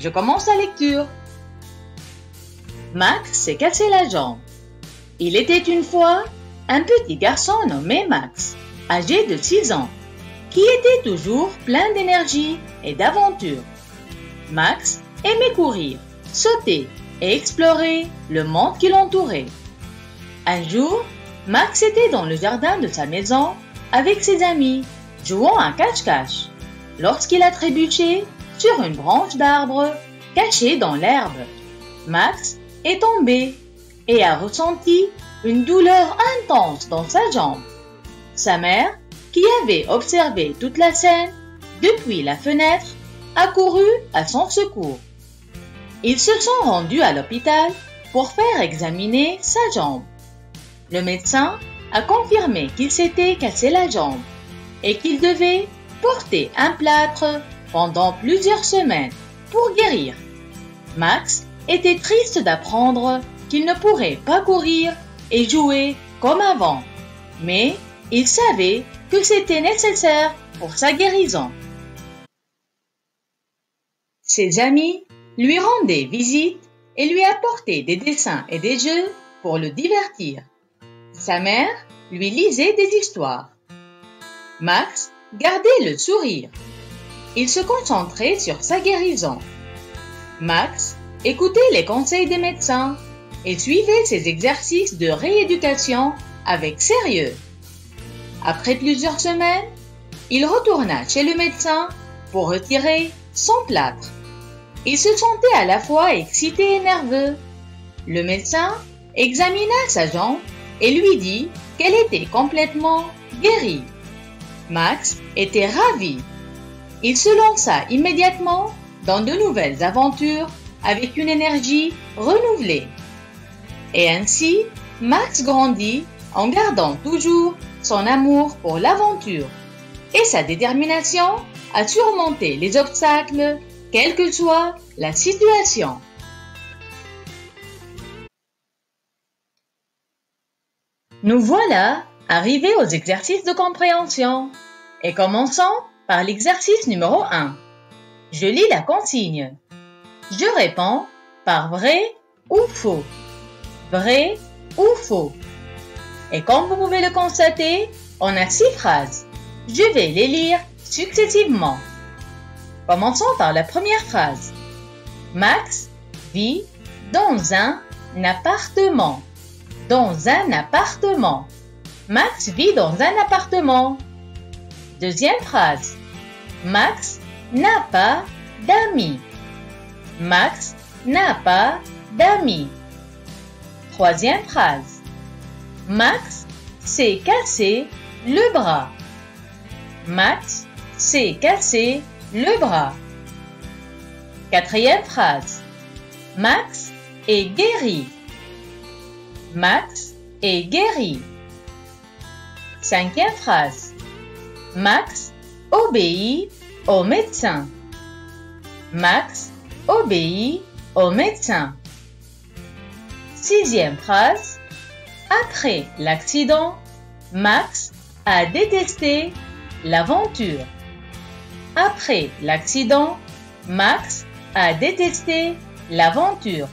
Je commence la lecture. Max s'est cassé la jambe. Il était une fois un petit garçon nommé Max, âgé de 6 ans, qui était toujours plein d'énergie et d'aventure. Max aimait courir, sauter et explorer le monde qui l'entourait. Un jour, Max était dans le jardin de sa maison avec ses amis, jouant à cache-cache, lorsqu'il a trébuché sur une branche d'arbre cachée dans l'herbe. Max est tombé et a ressenti une douleur intense dans sa jambe. Sa mère, qui avait observé toute la scène depuis la fenêtre, a couru à son secours. Ils se sont rendus à l'hôpital pour faire examiner sa jambe. Le médecin a confirmé qu'il s'était cassé la jambe et qu'il devait porter un plâtre pendant plusieurs semaines pour guérir. Max était triste d'apprendre qu'il ne pourrait pas courir et jouer comme avant, mais il savait que c'était nécessaire pour sa guérison. Ses amis lui rendaient visite et lui apportaient des dessins et des jeux pour le divertir. Sa mère lui lisait des histoires. Max gardait le sourire. Il se concentrait sur sa guérison. Max écoutait les conseils des médecins et suivait ses exercices de rééducation avec sérieux. Après plusieurs semaines, il retourna chez le médecin pour retirer son plâtre. Il se sentait à la fois excité et nerveux. Le médecin examina sa jambe et lui dit qu'elle était complètement guérie. Max était ravi. Il se lança immédiatement dans de nouvelles aventures avec une énergie renouvelée. Et ainsi, Max grandit en gardant toujours son amour pour l'aventure et sa détermination à surmonter les obstacles, quelle que soit la situation. Nous voilà arrivés aux exercices de compréhension et commençons par l'exercice numéro 1. Je lis la consigne. Je réponds par vrai ou faux. Vrai ou faux. Et comme vous pouvez le constater, on a 6 phrases. Je vais les lire successivement. Commençons par la première phrase. Max vit dans un appartement. Dans un appartement. Max vit dans un appartement. Deuxième phrase. Max n'a pas d'amis. Max n'a pas d'amis. Troisième phrase. Max s'est cassé le bras. Max s'est cassé le bras. Quatrième phrase. Max est guéri. Max est guéri. Cinquième phrase. Max obéit au médecin. Max obéit au médecin. Sixième phrase. Après l'accident, Max a détesté l'aventure. Après l'accident, Max a détesté l'aventure.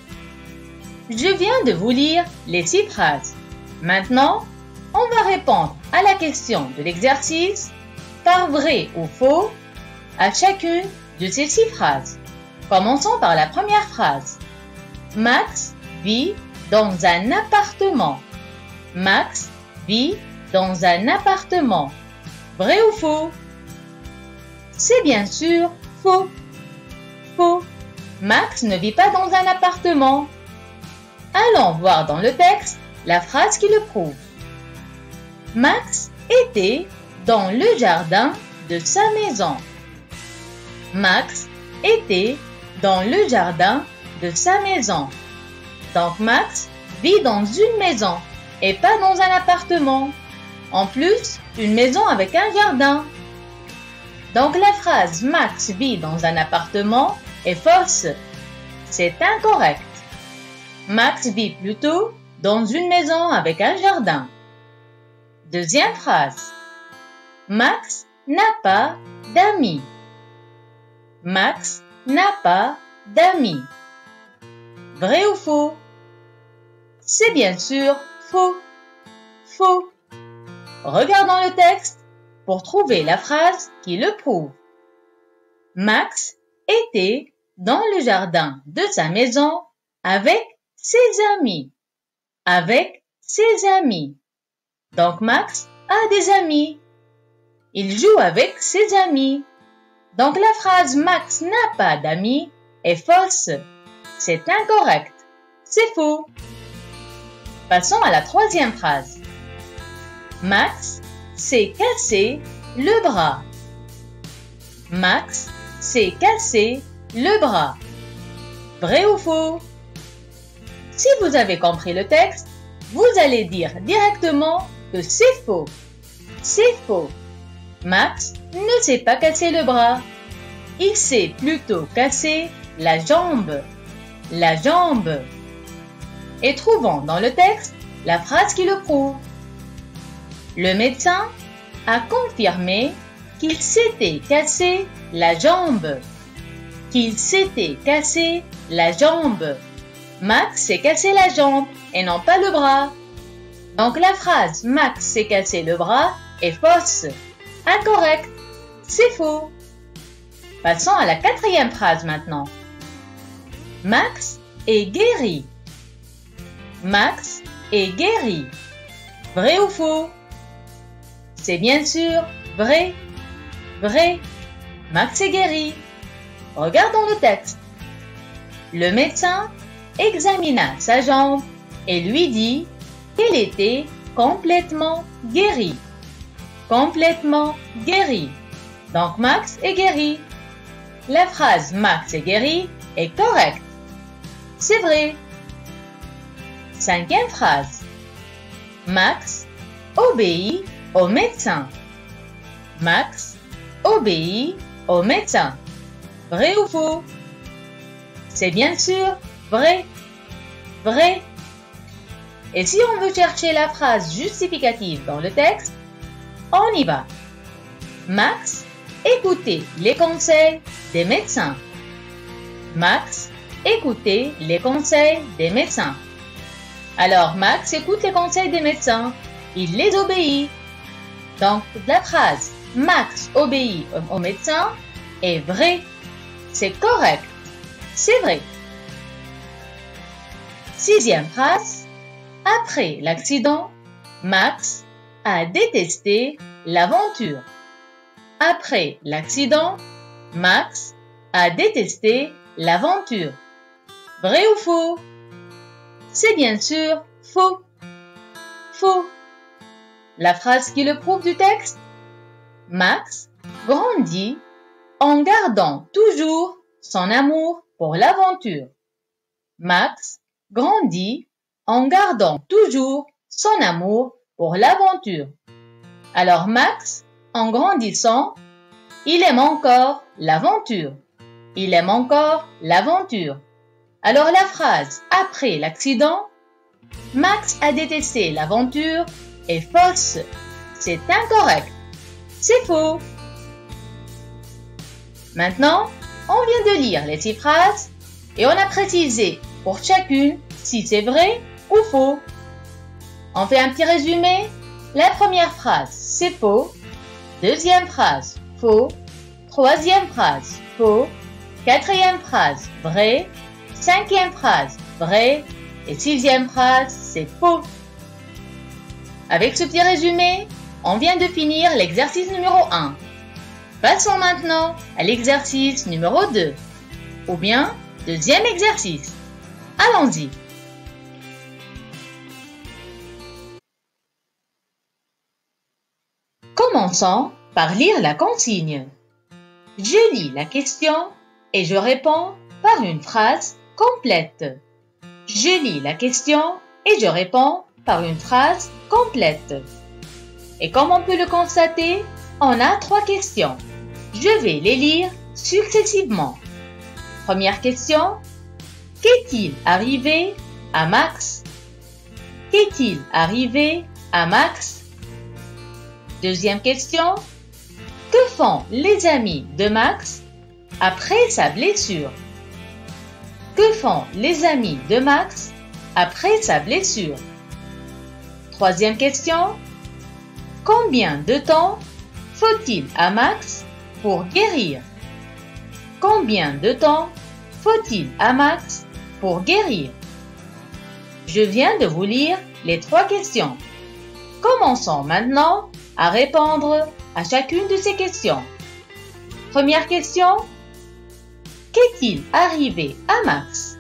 Je viens de vous lire les 6 phrases. Maintenant, on va répondre à la question de l'exercice par vrai ou faux à chacune de ces 6 phrases. Commençons par la première phrase. Max vit dans un appartement. Max vit dans un appartement. Vrai ou faux? C'est bien sûr faux. Faux. Max ne vit pas dans un appartement. Allons voir dans le texte la phrase qui le prouve. Max était dans le jardin de sa maison. Max était dans le jardin de sa maison. Donc Max vit dans une maison et pas dans un appartement. En plus, une maison avec un jardin. Donc la phrase Max vit dans un appartement est fausse. C'est incorrect. Max vit plutôt dans une maison avec un jardin. Deuxième phrase. Max n'a pas d'amis. Max n'a pas d'amis. Vrai ou faux? C'est bien sûr faux. Faux. Regardons le texte pour trouver la phrase qui le prouve. Max était dans le jardin de sa maison avec ses amis. Avec ses amis. Donc Max a des amis. Il joue avec ses amis. Donc la phrase Max n'a pas d'amis est fausse. C'est incorrect. C'est faux. Passons à la troisième phrase. Max s'est cassé le bras. Max s'est cassé le bras. Vrai ou faux? Si vous avez compris le texte, vous allez dire directement que c'est faux. C'est faux. Max ne s'est pas cassé le bras. Il s'est plutôt cassé la jambe. La jambe. Et trouvons dans le texte la phrase qui le prouve. Le médecin a confirmé qu'il s'était cassé la jambe. Qu'il s'était cassé la jambe. Max s'est cassé la jambe et non pas le bras. Donc la phrase Max s'est cassé le bras est fausse. Incorrect. C'est faux. Passons à la quatrième phrase maintenant. Max est guéri. Max est guéri. Vrai ou faux? C'est bien sûr vrai. Vrai. Max est guéri. Regardons le texte. Le médecin examina sa jambe et lui dit qu'elle était complètement guérie. Complètement guérie. Donc Max est guéri. La phrase Max est guéri est correcte. C'est vrai. Cinquième phrase. Max obéit au médecin. Max obéit au médecin. Vrai ou faux? C'est bien sûr vrai. Vrai. Et si on veut chercher la phrase justificative dans le texte, on y va. Max écoutait les conseils des médecins. Max écoutait les conseils des médecins. Alors Max écoute les conseils des médecins. Il les obéit. Donc la phrase Max obéit au médecin est vraie. C'est correct. C'est vrai. Sixième phrase. Après l'accident, Max a détesté l'aventure. Après l'accident, Max a détesté l'aventure. Vrai ou faux? C'est bien sûr faux. Faux. La phrase qui le prouve du texte? Max grandit en gardant toujours son amour pour l'aventure. Max grandit en gardant toujours son amour pour l'aventure. Alors Max, en grandissant, il aime encore l'aventure. Il aime encore l'aventure. Alors la phrase « Après l'accident, Max a détesté l'aventure » est fausse. C'est incorrect. C'est faux. Maintenant, on vient de lire les 6 phrases et on a précisé pour chacune si c'est vrai ou faux. On fait un petit résumé. La première phrase, c'est faux. Deuxième phrase, faux. Troisième phrase, faux. Quatrième phrase, vrai. Cinquième phrase, vrai. Et sixième phrase, c'est faux. Avec ce petit résumé, on vient de finir l'exercice numéro 1. Passons maintenant à l'exercice numéro 2, ou bien deuxième exercice. Allons-y. Commençons par lire la consigne. Je lis la question et je réponds par une phrase complète. Je lis la question et je réponds par une phrase complète. Et comme on peut le constater, on a 3 questions. Je vais les lire successivement. Première question. Qu'est-il arrivé à Max? Qu'est-il arrivé à Max? Deuxième question. Que font les amis de Max après sa blessure? Que font les amis de Max après sa blessure? Troisième question. Combien de temps faut-il à Max pour guérir? Combien de temps faut-il à Max pour guérir? Je viens de vous lire les trois questions. Commençons maintenant à répondre à chacune de ces questions. Première question. Qu'est-il arrivé à Max?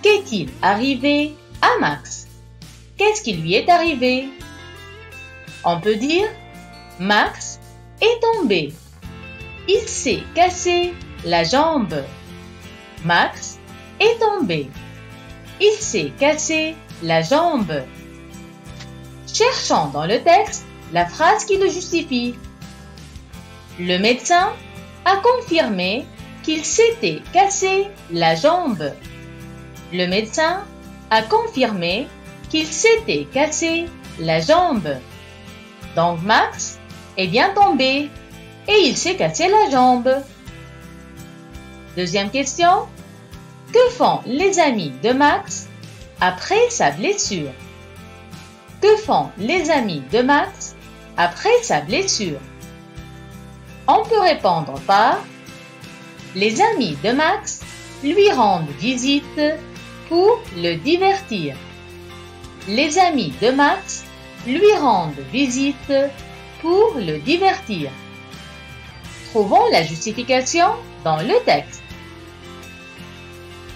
Qu'est-il arrivé à Max? Qu'est-ce qui lui est arrivé? On peut dire Max est tombé. Il s'est cassé la jambe. Max est tombé. Il s'est cassé la jambe. Cherchons dans le texte la phrase qui le justifie. Le médecin a confirmé qu'il s'était cassé la jambe. Le médecin a confirmé qu'il s'était cassé la jambe. Donc Max est bien tombé et il s'est cassé la jambe. Deuxième question. Que font les amis de Max après sa blessure? Que font les amis de Max après sa blessure? On peut répondre par les amis de Max lui rendent visite pour le divertir. Les amis de Max lui rendent visite pour le divertir. Trouvons la justification dans le texte.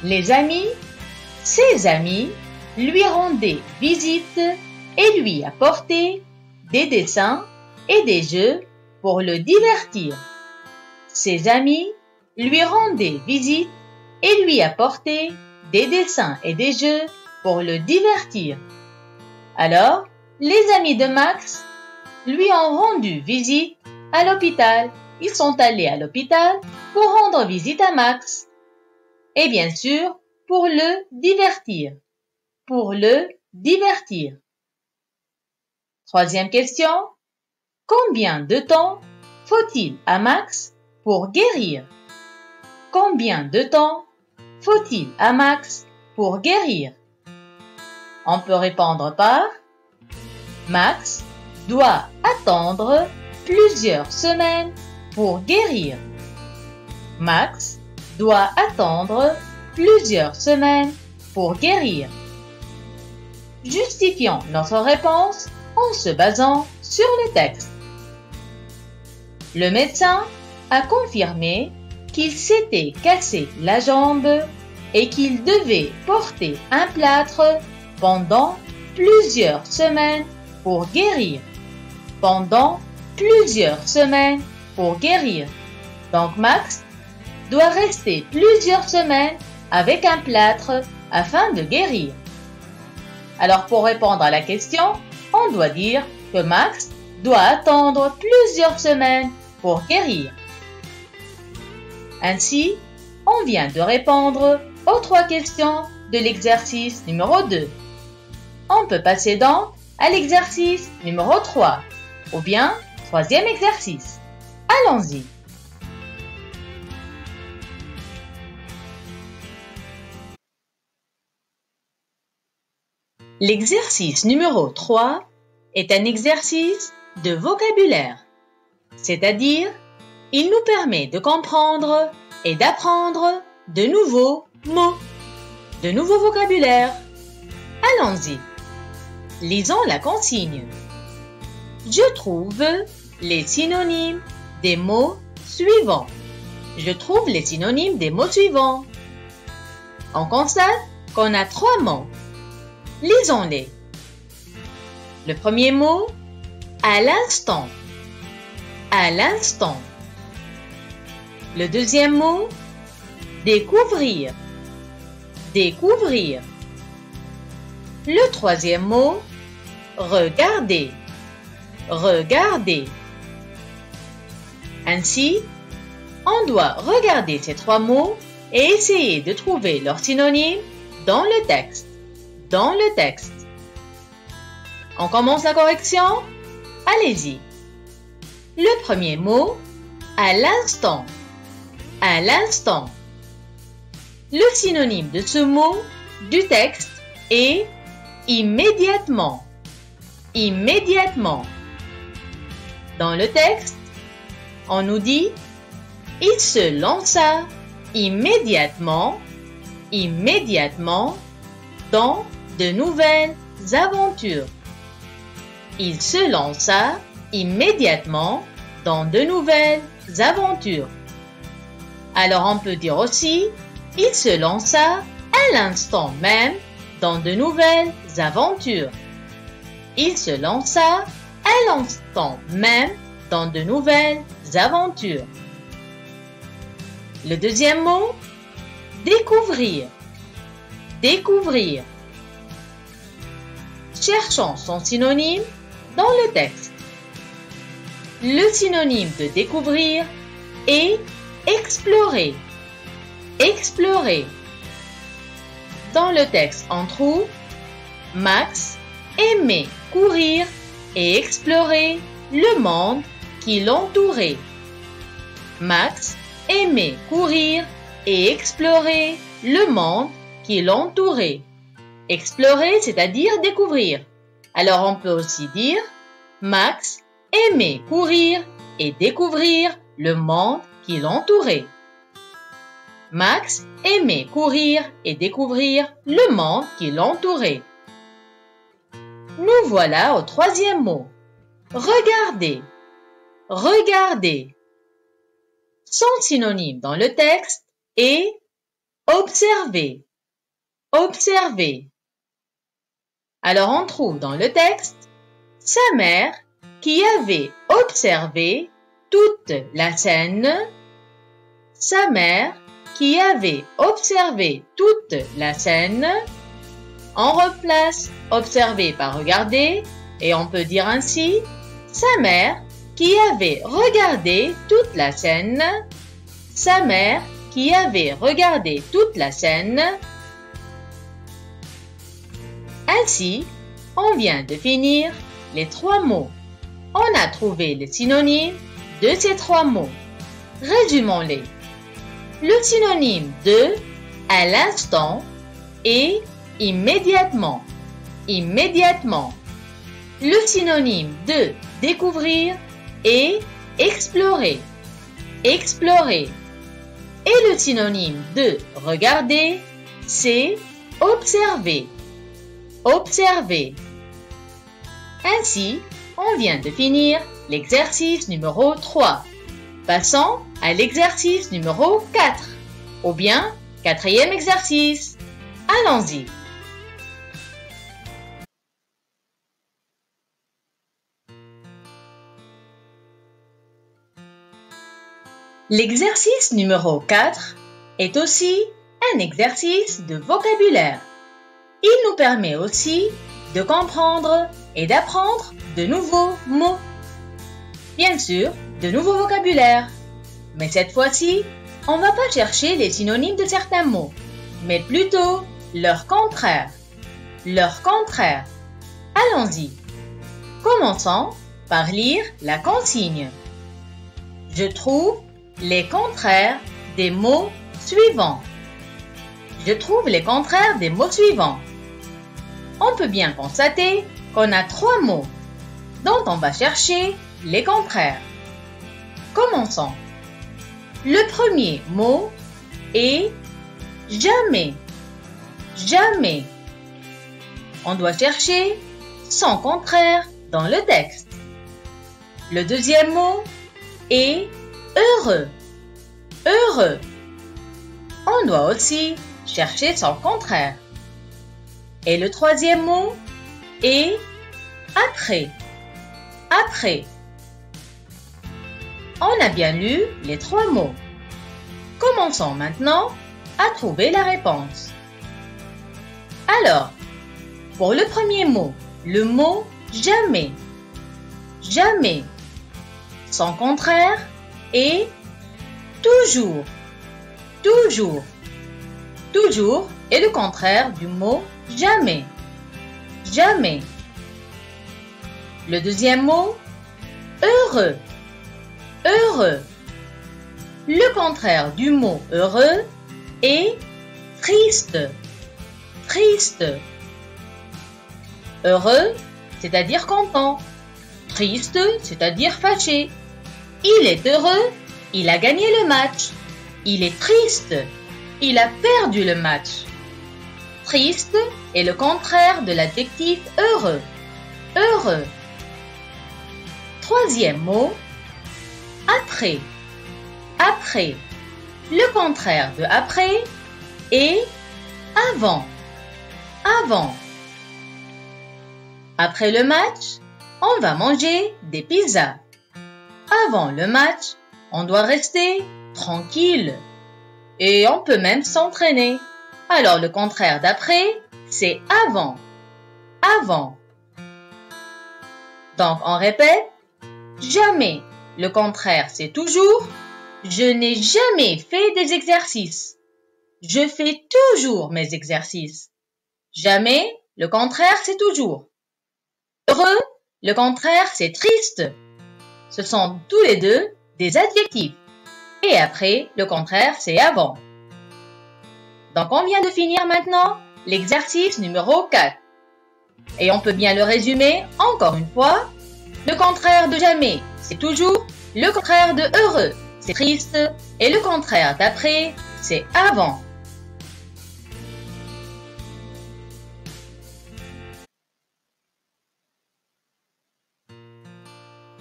Les amis, ses amis, lui rendaient visite et lui apportaient des dessins et des jeux pour le divertir. Ses amis lui rendaient visite et lui apportaient des dessins et des jeux pour le divertir. Alors, les amis de Max lui ont rendu visite à l'hôpital. Ils sont allés à l'hôpital pour rendre visite à Max. Et bien sûr, pour le divertir. Pour le divertir. Troisième question. Combien de temps faut-il à Max pour guérir? Combien de temps faut-il à Max pour guérir? On peut répondre par Max doit attendre plusieurs semaines pour guérir. Max doit attendre plusieurs semaines pour guérir. Justifions notre réponse en se basant sur le texte. Le médecin a confirmé qu'il s'était cassé la jambe et qu'il devait porter un plâtre pendant plusieurs semaines pour guérir. Pendant plusieurs semaines pour guérir. Donc Max doit rester plusieurs semaines avec un plâtre afin de guérir. Alors pour répondre à la question, on doit dire que Max doit attendre plusieurs semaines pour guérir. Ainsi, on vient de répondre aux trois questions de l'exercice numéro 2. On peut passer donc à l'exercice numéro 3, ou bien troisième exercice. Allons-y. L'exercice numéro 3 est un exercice de vocabulaire, c'est-à-dire il nous permet de comprendre et d'apprendre de nouveaux mots, de nouveaux vocabulaires. Allons-y. Lisons la consigne. Je trouve les synonymes des mots suivants. Je trouve les synonymes des mots suivants. On constate qu'on a 3 mots. Lisons-les. Le premier mot, à l'instant. À l'instant. Le deuxième mot, découvrir. Découvrir. Le troisième mot, regarder. Regarder. Ainsi, on doit regarder ces 3 mots et essayer de trouver leurs synonymes dans le texte. Dans le texte. On commence la correction? Allez-y. Le premier mot, à l'instant. À l'instant. Le synonyme de ce mot du texte est immédiatement. Immédiatement. Dans le texte, on nous dit « Il se lança immédiatement dans de nouvelles aventures. » Il se lança immédiatement dans de nouvelles aventures. Alors on peut dire aussi « Il se lança à l'instant même dans de nouvelles aventures. » Il se lança à l'instant même dans de nouvelles aventures. Le deuxième mot, découvrir. Découvrir. Cherchons son synonyme dans le texte. Le synonyme de découvrir est explorer. Explorer. Dans le texte, on trouve Max aimait courir et explorer le monde qui l'entourait. Max aimait courir et explorer le monde qui l'entourait. Explorer, c'est-à-dire découvrir. Alors on peut aussi dire Max aimait courir et découvrir le monde qui l'entourait. Max aimait courir et découvrir le monde qui l'entourait. Nous voilà au troisième mot. Regarder. Regarder. Son synonyme dans le texte est observer. Observer. Alors on trouve dans le texte sa mère qui avait observé toute la scène. Sa mère qui avait observé toute la scène. On replace observer par regarder et on peut dire ainsi sa mère qui avait regardé toute la scène. Sa mère qui avait regardé toute la scène. Ainsi, on vient de finir les trois mots. On a trouvé les synonymes de ces trois mots. Résumons-les. Le synonyme de à l'instant est immédiatement. Immédiatement. Le synonyme de découvrir est explorer. Explorer. Et le synonyme de regarder, c'est observer. Observer. Ainsi, on vient de finir l'exercice numéro 3. Passons à l'exercice numéro 4, ou bien quatrième exercice. Allons-y. L'exercice numéro 4 est aussi un exercice de vocabulaire. Il nous permet aussi de comprendre et d'apprendre de nouveaux mots. Bien sûr, de nouveaux vocabulaires. Mais cette fois-ci, on ne va pas chercher les synonymes de certains mots, mais plutôt leur contraire. Leur contraire. Allons-y. Commençons par lire la consigne. Je trouve les contraires des mots suivants. Je trouve les contraires des mots suivants. On peut bien constater qu'on a trois mots dont on va chercher les contraires. Commençons. Le premier mot est jamais. Jamais. On doit chercher son contraire dans le texte. Le deuxième mot est heureux. Heureux. On doit aussi chercher son contraire. Et le troisième mot est après. Après. On a bien lu les trois mots. Commençons maintenant à trouver la réponse. Alors, pour le premier mot, le mot jamais. Jamais. Son contraire est toujours. Toujours. Toujours est le contraire du mot jamais. Jamais. Le deuxième mot, heureux. Heureux. Le contraire du mot heureux est triste, triste. Heureux, c'est-à-dire content. Triste, c'est-à-dire fâché. Il est heureux, il a gagné le match. Il est triste, il a perdu le match. Triste est le contraire de l'adjectif heureux. Heureux. Troisième mot, après. Après. Le contraire de après est avant. Avant. Après le match, on va manger des pizzas. Avant le match, on doit rester tranquille. Et on peut même s'entraîner. Alors le contraire d'après, c'est avant. Avant. Donc on répète, jamais. Le contraire, c'est toujours. Je n'ai jamais fait des exercices. Je fais toujours mes exercices. Jamais, le contraire, c'est toujours. Heureux, le contraire, c'est triste. Ce sont tous les deux des adjectifs. Et après, le contraire, c'est avant. Donc, on vient de finir maintenant l'exercice numéro 4. Et on peut bien le résumer encore une fois. Le contraire de jamais, c'est toujours. Le contraire de heureux, c'est triste. Et le contraire d'après, c'est avant.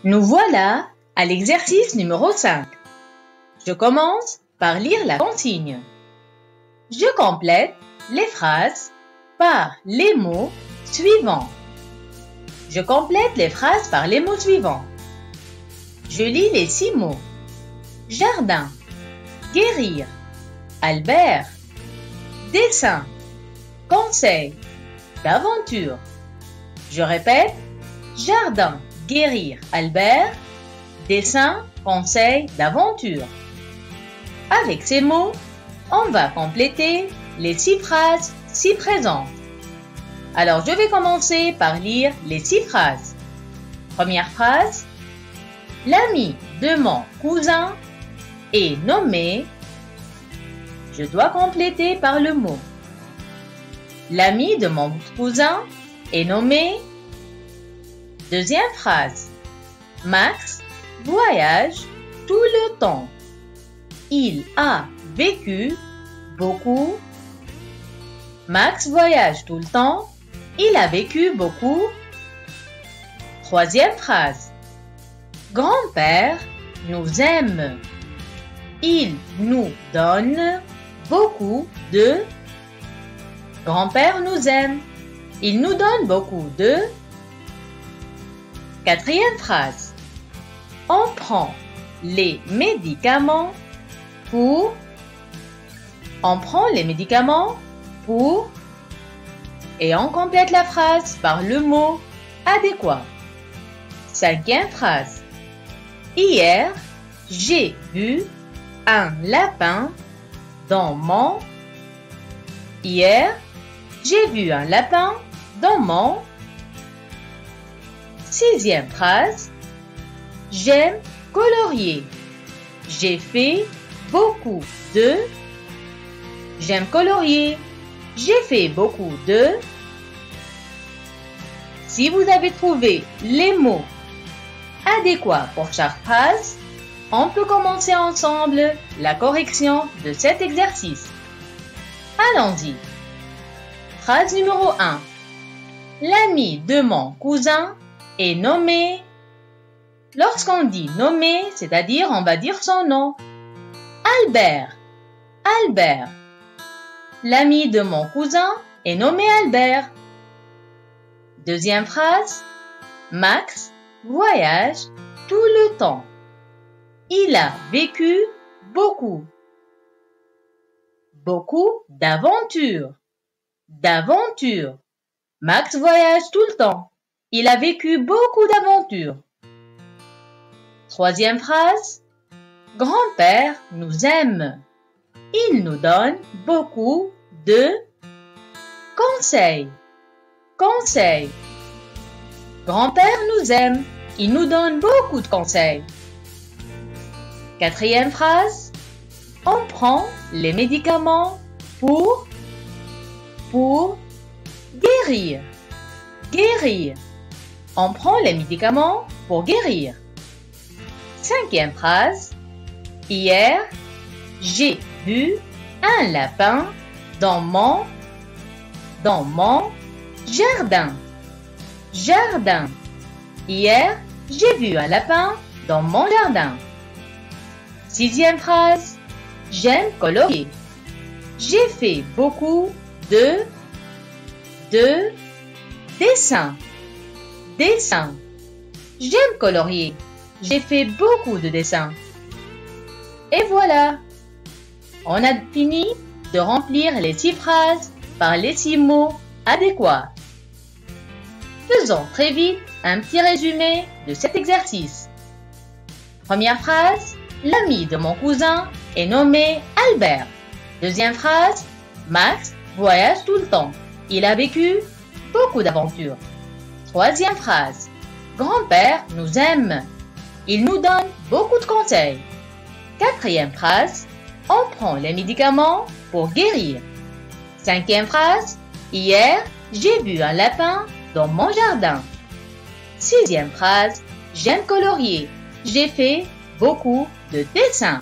Nous voilà à l'exercice numéro 5. Je commence par lire la consigne. Je complète les phrases par les mots suivants. Je complète les phrases par les mots suivants. Je lis les 6 mots. Jardin, guérir, Albert, dessin, conseil, d'aventure. Je répète, jardin, guérir, Albert, dessin, conseil, d'aventure. Avec ces mots, on va compléter les 6 phrases ci-présentes. Alors, je vais commencer par lire les 6 phrases. Première phrase. L'ami de mon cousin est nommé. Je dois compléter par le mot. L'ami de mon cousin est nommé. Deuxième phrase. Max voyage tout le temps. Il a vécu beaucoup. Max voyage tout le temps. Il a vécu beaucoup. Troisième phrase. Grand-père nous aime. Il nous donne beaucoup de. Grand-père nous aime. Il nous donne beaucoup de. Quatrième phrase. On prend les médicaments pour. On prend les médicaments pour. Et on complète la phrase par le mot adéquat. Cinquième phrase. Hier, j'ai vu un lapin dans mon. Hier, j'ai vu un lapin dans mon. Sixième phrase. J'aime colorier. J'ai fait beaucoup de. J'aime colorier. J'ai fait beaucoup de. Si vous avez trouvé les mots adéquats pour chaque phrase, on peut commencer ensemble la correction de cet exercice. Allons-y. Phrase numéro 1. L'ami de mon cousin est nommé. Lorsqu'on dit nommé, c'est-à-dire on va dire son nom. Albert. Albert. L'ami de mon cousin est nommé Albert. Deuxième phrase. Max voyage tout le temps. Il a vécu beaucoup. Beaucoup d'aventures. D'aventures. Max voyage tout le temps. Il a vécu beaucoup d'aventures. Troisième phrase. Grand-père nous aime. Il nous donne beaucoup de conseils. Conseils. Grand-père nous aime. Il nous donne beaucoup de conseils. Quatrième phrase. On prend les médicaments pour. pour guérir. Guérir. On prend les médicaments pour guérir. Cinquième phrase. Hier, j'ai vu un lapin dans mon jardin. Jardin. Hier, j'ai vu un lapin dans mon jardin. Sixième phrase. J'aime colorier. J'ai fait beaucoup de dessins. Dessins. J'aime colorier. J'ai fait beaucoup de dessins. Et voilà. On a fini de remplir les 6 phrases par les 6 mots adéquats. Faisons très vite un petit résumé de cet exercice. Première phrase, l'ami de mon cousin est nommé Albert. Deuxième phrase, Max voyage tout le temps. Il a vécu beaucoup d'aventures. Troisième phrase, grand-père nous aime. Il nous donne beaucoup de conseils. Quatrième phrase, on prend les médicaments pour guérir. Cinquième phrase, hier, j'ai vu un lapin dans mon jardin. Sixième phrase, j'aime colorier. J'ai fait beaucoup de dessins.